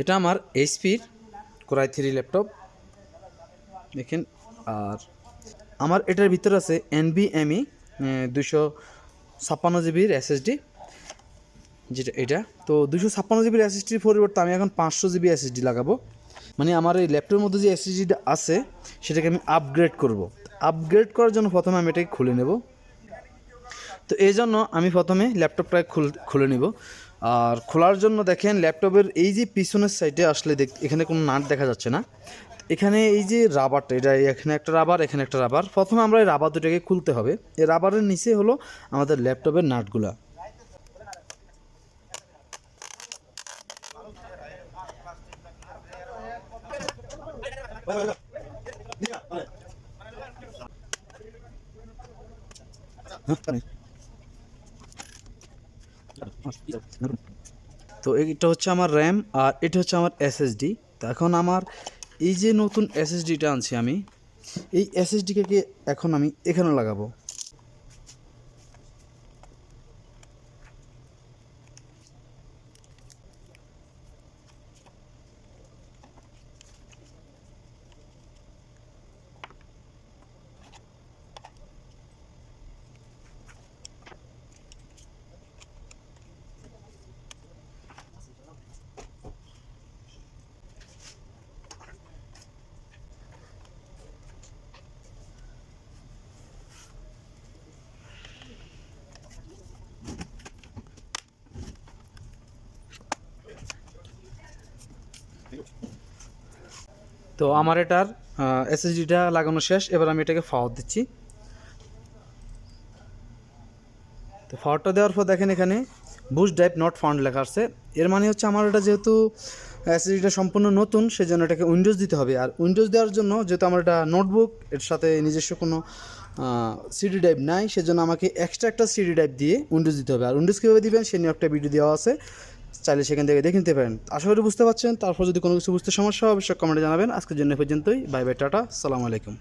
এটা আমার এইচপির core i 3 laptop দেখেন। আর আমার এটার ভিতরে আছে NVMe 256 জিবির SSD, যেটা এটা। তো 256 জিবির SSDর পরিবর্তে আমি এখন 500 জিবি SSD লাগাবো। মানে আমার এই ল্যাপটপের মধ্যে যে SSDটা আছে সেটাকে আমি আপগ্রেড করব। আপগ্রেড করার জন্য প্রথমে আমি এটাকে খুলে নেব। তো এই জন্য আমি প্রথমে ল্যাপটপটাকে খুলে নিব। আর খোলার জন্য দেখেন ল্যাপটপের এই যে পিছনের সাইডে আসলে এখানে কোনো নাট দেখা যাচ্ছে না। এখানে এই যে রাবারটা, এটা এখানে একটা রাবার, এখানে একটা রাবার। প্রথমে আমরা এই রাবার দুটাকে খুলতে হবে। এই রাবারের নিচে হলো আমাদের ল্যাপটপের নাটগুলা। তো এটা হচ্ছে আমার র্যাম আর এটা হচ্ছে আমার SSD। তো এখন আমার এই যে নতুন SSDটা আনছি আমি, এই SSDকে এখন আমি এখানে লাগাবো। তো আমার এটার SSDটা লাগানো শেষ। এবার আমি এটাকে পাওয়ার দিচ্ছি। তো পাওয়ারটা দেওয়ার পর দেখেন এখানে বুস্ট ড্রাইভ নট ফাউন্ড লেখা আছে। এর মানে হচ্ছে আমার এটা যেহেতু SSDটা সম্পূর্ণ নতুন, সেজন্য এটাকে উইন্ডোজ দিতে হবে। আর উইন্ডোজ দেওয়ার জন্য যেহেতু আমার এটা নোটবুক, এর সাথে নিজস্ব কোনো সিডি ড্রাইভ নাই, সেজন্য আমাকে এক্সট্রা একটা সিডি ড্রাইভ দিয়ে উইন্ডোজ দিতে হবে। আর উইন্ডোজ কীভাবে দিবেন সে নিয়ে একটা ভিডিও দেওয়া আছে, চাইলে সেখান থেকে দেখে নিতে পারেন। আশা করি বুঝতে পারছেন। তারপর যদি কোনো কিছু বুঝতে সমস্যা হয় অবশ্যই কমেন্টে জানাবেন। আজকের জন্য পর্যন্তই। বাই বাই, টাটা, আসসালামু আলাইকুম।